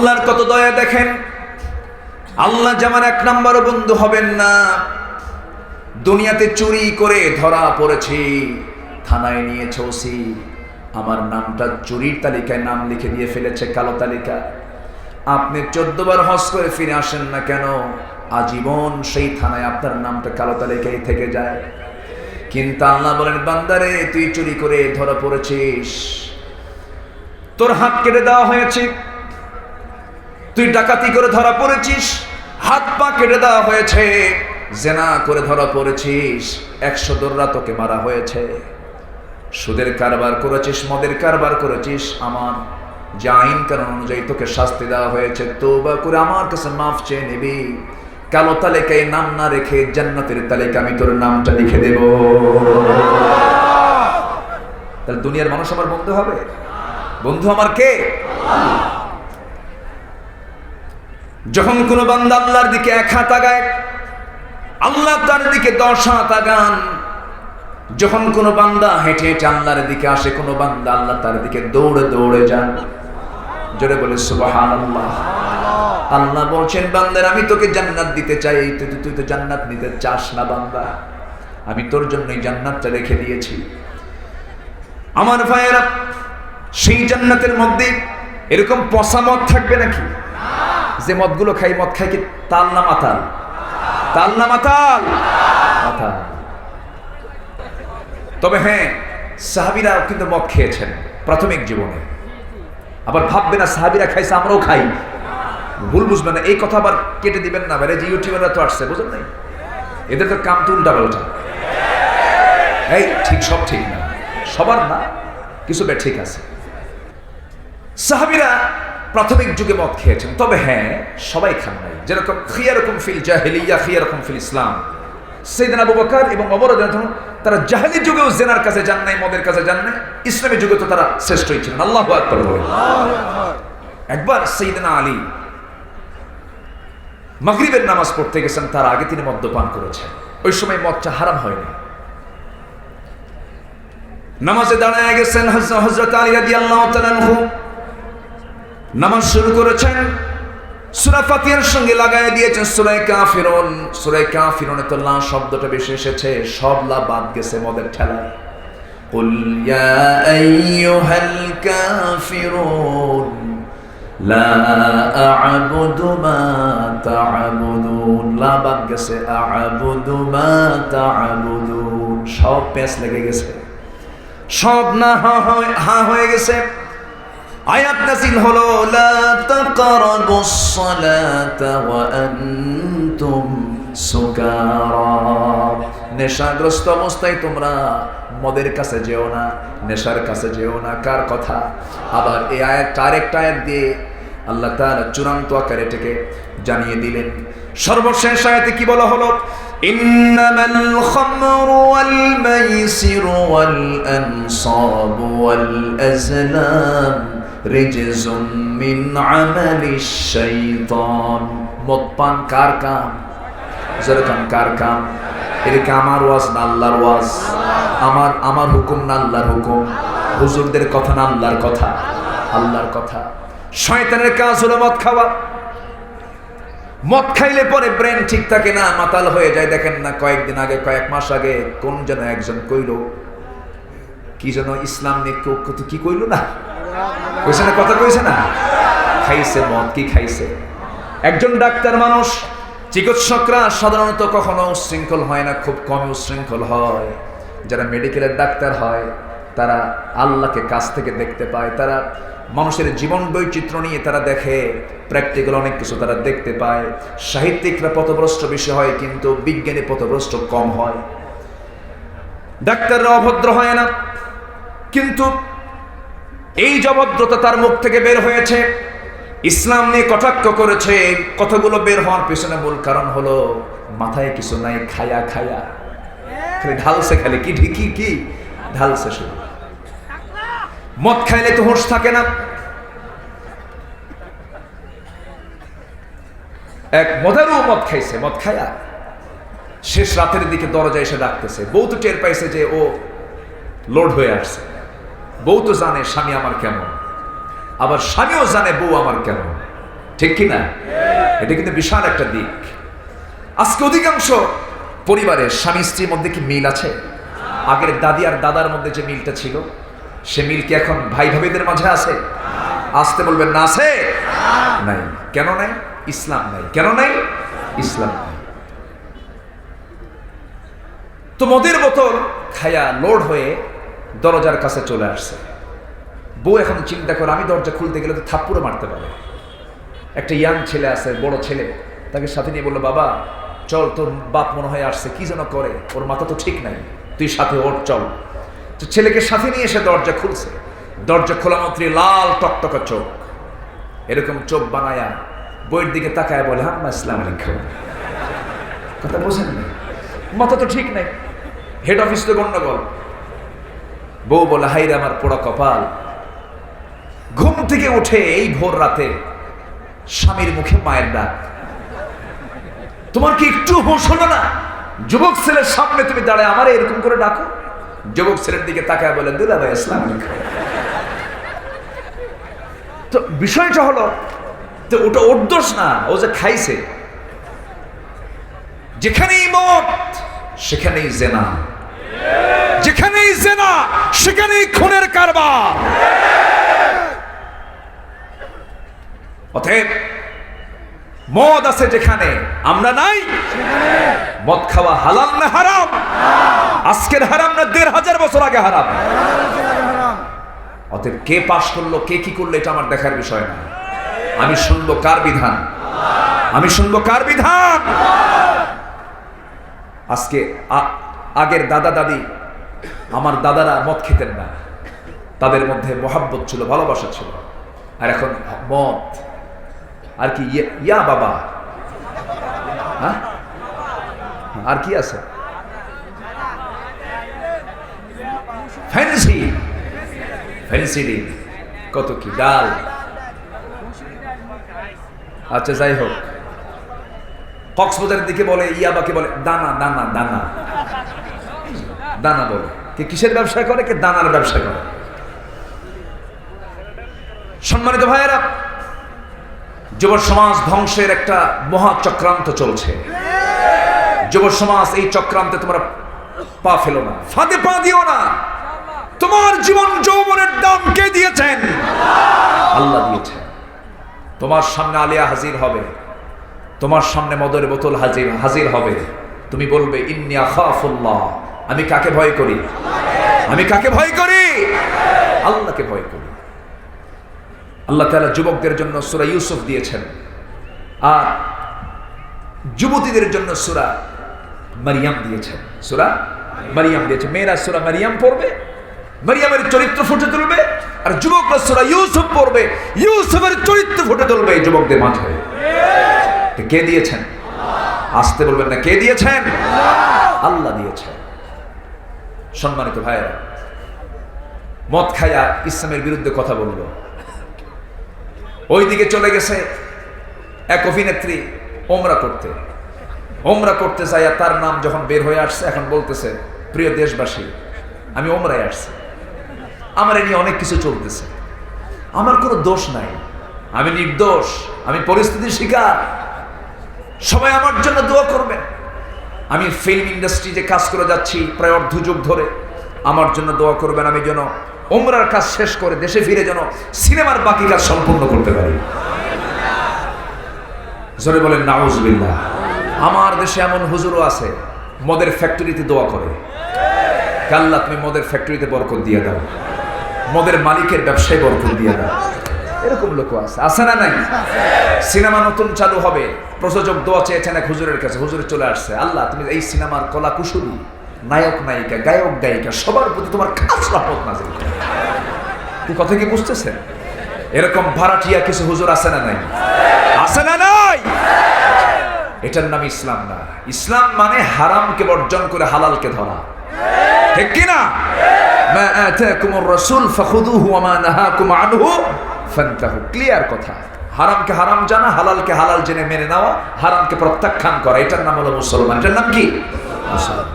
আল্লাহর কত দয়া দেখেন। আল্লাহ যেমন এক নম্বর বন্ধু হবেন না, দুনিয়াতে চুরি করে ধরা পড়েছি, থানায় নিয়েছে ওসি, আমার নামটা চুরির তালিকায় নাম লিখে দিয়ে ফেলেছে, কালো তালিকা। আপনি 14 বার হজ করে ফিরে আসেন না কেন, আজীবন সেই থানায় আপনার নামটা কালো তালিকায় থেকে যায়। কিন্তু আল্লাহ বলেন, বান্দারে তুই চুরি করে ধরা পড়েছিস, তোর হাত কেটে দেওয়া হয়েছে। তুই ডাকাতি করে ধরা পড়েছিস, হাত পা কেটে দেওয়া হয়েছে। জেনা করে ধরা পড়েছিস, 100 দররা তোকে মারা হয়েছে। সুদের কারবার করেছিস, মদের কারবার করেছিস, আমার যে আইন কানুন অনুযায়ী তোকে শাস্তি দেওয়া হয়েছে, তওবা করে আমার কাছে মাফ চেয়ে নিবি। কালো তালিকায় নাম না রেখে জান্নাতের তালিকা আমি তোর নামটা লিখে দেব। তাহলে দুনিয়ার মানুষ আমার বন্ধু হবে? বন্ধু আমার কে? যখন কোন বান্দা আল্লাহর দিকে 1 হাত আগায়, আল্লাহ তার দিকে 10 হাত আগান। যখন কোন বান্দা হেঁটে হেঁটে আল্লাহর দিকে আসে, কোন বান্দা আল্লাহ তার দিকে দৌড়ে দৌড়ে যান। জোরে বলে সুবহানাল্লাহ। আল্লাহ বলছেন, বান্দার আমি তোকে জান্নাত দিতে চাই, তুই তো জান্নাত নিতে চাস না বান্দা, আমি তোর জন্যই জান্নাতটা রেখে দিয়েছি। আমার ভাইয়েরা, সেই জান্নাতের মধ্যে এরকম পচা মদ থাকবে নাকি? যে মদগুলো খাই, মদ খাই কি তাল না মাতাল? তাল না মাতাল? মাতাল। তবে হ্যাঁ, সাহাবীরা কিন্তু মদ খেয়েছেন প্রাথমিক জীবনে। আবার ভাববে না সাহাবীরা খাইছে আমরাও খাই, ভুল বুঝবে না। এই কথা আবার কেটে দিবেন না, বাইরে যে ইউটিউবাররা তো আসছে, বুঝলেন নাই? এদের তো কাম তো উল্টা পাল্টা। এই ঠিক, সব ঠিক না, সবার না, কিছু বে ঠিক আছে। সাহাবীরা প্রাথমিক যুগে মদ খেয়েছেন, তবে হ্যাঁ সবাই খান নাই। যেরকম খিয়ারকুম ফিল জাহিলিয়া খিয়ারকুম ফিল ইসলাম, সাইয়েদনা আবু বকর এবং ওমর রাদিয়াল্লাহু আনহু তারা জাহেলি যুগেও জেনার কাছে যান নাই, মদের কাছে যান নাই। ইসলামী যুগে তো তারা শ্রেষ্ঠই ছিলেন। আল্লাহু আকবার। একবার সাইয়েদনা আলী মাগরিবের নামাজ পড়তে গেছেন, তার আগে তিনি মদ্যপান করেছেন। ওই সময় মদটা হারাম হয়নি। নামাজে দাঁড়ায় গেছেন হযরত আলী রাদিয়াল্লাহু তাআলা আনহু, নামাজ শুরু করেছেন। সূরা ফাতিহার সঙ্গে লাগায় দিয়েছেন সূরা কাফিরুন। সূরা কাফিরুনে তো লা শব্দটা বেশি এসেছে, সব লা বাদ গেছে মদের ঠেলায়। কুল ইয়া আইয়ুহাল কাফিরুন লা আ'বুদু মা তা'বুদুন, লা বাদ গেছে, আ'বুদু মা তা'বুদুন। সব পেঁচ লেগে গেছে, সব না হা হয়ে গেছে। আয়াত নাযিল হলো, লা তাকরাবুস সালাতা ওয়া আনতুম সুকারা, নেশাগ্রস্ত অবস্থায় তোমরা মদের কাছে যেও না, নেশার কাছে যেও না। কার কথা? আবার এই আয়াতটা আরেকটা আয়াত দিয়ে আল্লাহ তাআলা চূড়ান্ত আকারে এটাকে জানিয়ে দিলেন। সর্বশেষ আয়াতে কি বলা হলো? ইন্নামাল খামরু ওয়াল মাইসিরু ওয়াল আনসাবু ওয়াল আজলাম রিজসুম মিন আমালিশ শাইতান। মদ পান কার কাম? যেরকম কার কাম? এটা আমার ওয়াজ না আল্লাহর ওয়াজ? আমার হুকুম না আল্লাহর হুকুম? হুজুরদের কথা না আল্লাহর কথা? আল্লাহর কথা। শয়তানের কাজ হলো মদ খাওয়া। মদ খাইলে পরে ব্রেন ঠিক থাকে না, মাতাল হয়ে যায়। দেখেন না, কয়েকদিন আগে, কয়েক মাস আগে কোন যেন একজন কইল, কি যেন ইসলাম নিয়ে কি কইল না, কইছে না, কথা কইছে না, খাইছে মদ। কি খাইছে? একজন ডাক্তার মানুষ, চিকিৎসকরা সাধারণত কখনো উশৃঙ্খল হয় না, খুব কম উশৃঙ্খল হয়। যারা মেডিকেলের ডাক্তার হয় তারা আল্লাহকে কাছ থেকে দেখতে পায়, তারা মানুষের জীবন বৈচিত্র্য নিয়ে তারা দেখে, প্র্যাকটিক্যাল অনেক কিছু তারা দেখতে পায়। সাহিত্যিকরা পথভ্রষ্ট বেশি হয়, কিন্তু বিজ্ঞানী পথভ্রষ্ট কম হয়। ডাক্তাররা অভদ্র হয় না, কিন্তু এই যে অভদ্রতা তার মুখ থেকে বের হয়েছে, ইসলাম নিয়ে কটাক্ষ করেছে, কথাগুলো বের হওয়ার পেছনে মূল কারণ হলো মাথায় কিছু নাই, খায়া খায়া খালি ঢালছে, খালি কি ঢিকি কি ঢালছে। শুধু মদ খাইলে তো হোশ থাকে না। এক মদারু মদ খাইছে, মদ খায়া শেষ রাতের দিকে দরজায় এসে ডাকতেছে। বউ তো টের পাইছে যে ও লোড হয়ে আসছে। বউ তো জানে স্বামী আমার কেমন, আবার স্বামীও জানে বউ আমার কেমন। ঠিক কি না? এটা কিন্তু বিশাল একটা দিক। আজকে অধিকাংশ পরিবারের স্বামী স্ত্রীর মধ্যে কি মিল আছে? আগের দাদি আর দাদার মধ্যে যে মিলটা ছিল, সে মিল কি এখন ভাই ভাবিদের মাঝে আছে? আসতে বলবেন না আছে? নাই। কেন নাই? ইসলাম নাই। কেন নাই? ইসলাম নাই। তো মদের বোতল খায়া লোড হয়ে দরজার কাছে চলে আসছে। বউ এখন চিন্তা করে, আমি দরজা খুলতে গেলে তো থাপ্পড়ও মারতে পারে। একটা ইয়াং ছেলে আছে, বড় ছেলে, তাকে সাথে নিয়ে বললো, বাবা চল, তোর বাপ মনে হয় আসছে, কি যেন করে, ওর মাথা তো ঠিক নাই, তুই সাথে ওর, চল। তো ছেলেকে সাথে নিয়ে এসে দরজা খুলছে। দরজা খোলা মাত্রই লাল টকটকা চোখ, এরকম চোখ বানায়া বইয়ের দিকে তাকায় বলে, হ্যাঁ আসসালামু আলাইকুম। কথা বোঝেন না? মাথা তো ঠিক নাই, হেড অফিস তো গন্ডগোল। বউ বলে, হাই রে আমার পোড়া কপাল, ঘুম থেকে উঠে এই ভোর রাতে স্বামীর মুখে মায়ের ডাক, তোমার কি একটু হোশ হলো না? যুবক ছেলের সামনে তুমি দাঁড়ায় আমারে এরকম করে ডাকো। যুবক ছেলের দিকে তাকায় বলে, দুলা ভাই আসসালামু আলাইকুম। তো বিষয়টা হলো, তো ওটা ওর দোষ না, ও যে খাইছে। যেখানেই মদ সেখানেই জেনা, যেখানেই জেনা সেখানেই খুনের কারবার। অতএব মদ আছে যেখানে, আমরা নাই। মদ খাওয়া হালাল না হারাম? আজকের হারাম না ১৫০০ বছর আগে হারাম? অতএব কে পাশ করলো, কে কি করলো, এটা আমার দেখার বিষয় না। আমি শুনবো কার বিধান, আমি শুনবো কার বিধান। আজকে আগের দাদা দাদি, আমার দাদারা মদ খেতেন না, তাদের মধ্যে মোহাব্বত ছিল, ভালোবাসা ছিল। আর এখন মদ আর কি, ইয়া বাবা, হ্যাঁ আর কি আছে, ফ্যান্সি, ফ্যান্সি কত কি, ডাল। আচ্ছা যাই হোক, কক্সবাজারের দিকে বলে ইয়াবাকে বলে দানা, দানা দানা দানা বলে। কে কিসের ব্যবসা করে? কে দানার ব্যবসা করে। সম্মানিত ভাইয়েরা, যুব সমাজ ধ্বংসের একটা মহা চক্রান্ত চলছে। যুব সমাজ, এই চক্রান্তে তোমরা পা ফেলো না, ফাঁদে পা দিও না। তোমার জীবন যৌবনের দাম কে দিয়েছেন? আল্লাহ দিয়েছেন। তোমার সামনে আলিয়া হাজির হবে, তোমার সামনে মদের বোতল হাজির হবে। তুমি বলবে, ইন্নী আখাফুল্লাহ, আমি কাকে ভয় করি? আমি কাকে ভয় করি? আল্লাহকে ভয় করি। আল্লাহ তাআলা যুবকদের জন্য সূরা ইউসুফ দিয়েছেন, আর যুবতীদের জন্য সূরা মারিয়াম দিয়েছেন। সূরা মারিয়াম দিয়েছে। মেয়েরা সূরা মারিয়াম পড়বে, মারিয়ামের চরিত্র ফুটে তুলবে, আর যুবকরা সূরা ইউসুফ পড়বে, ইউসুফের চরিত্র ফুটে তুলবে এই যুবকদের মাঝে। কে দিয়েছেন? আসতে বলবেন না, কে দিয়েছেন? আল্লাহ দিয়েছেন। সম্মানিত ভাইয়েরা, মদ খায়া ইসলামের বিরুদ্ধে কথা বলল। ওইদিকে চলে গেছে এক অভিনেত্রী ওমরা করতে যাইয়া তার নাম যখন বের হয়ে আসছে, এখন বলতেছে, প্রিয় দেশবাসী, আমি ওমরায় আসছি, আমার এ নিয়ে অনেক কিছু চলতেছে, আমার কোনো দোষ নাই, আমি নির্দোষ, আমি পরিস্থিতির শিকার, সবাই আমার জন্য দোয়া করবেন। আমি ফিল্ম ইন্ডাস্ট্রিতে কাজ করে যাচ্ছি প্রায় অর্ধযুগ ধরে, আমার জন্য দোয়া করবেন, আমি যেন ওমরার কাজ শেষ করে দেশে ফিরে যেন সিনেমার বাকি কাজ সম্পূর্ণ করতে পারি। জোরে বলেন নাউজুবিল্লাহ। আমার দেশে এমন হুজুরও আছে মদের ফ্যাক্টরিতে দোয়া করে, আল্লাহ তুমি মদের ফ্যাক্টরিতে বরকত দিয়ে দাও, মদের মালিকের ব্যবসায় বরকত দিয়ে দাও। এরকম লোক আছে না নাই? সিনেমা নতুন চালু হবে, প্রযোজক দোয়া চেয়েছেন এক হুজুরের কাছে, হুজুরে চলে আসছে, আল্লাহ তুমি এই সিনেমার কলা কুশলী, নায়ক নায়িকা, গায়ক গায়িকা, সবার প্রতি তোমার খাস রহমত নাযিল করো। তুই কথা কি বুঝতেছেন? এরকম ভাড়াটিয়া কিছু হুজুর আছে না নাই? আছে না নাই? এটার নাম ইসলাম না। ইসলাম মানে হারামকে বর্জন করে হালালকে ধরা, ঠিক কি না? মা আতাকুমুর রাসূল ফাখুযুহু ওয়া মা নাহাকুম আনহু ফান্তাহু। ক্লিয়ার কথা। হারামকে হারাম জানা, হালালকে হালাল জেনে মেনে নেওয়া, হারামকে প্রত্যাখ্যান করা, এটার নাম হলো মুসলমান। এটার নাম কি? মুসলমান।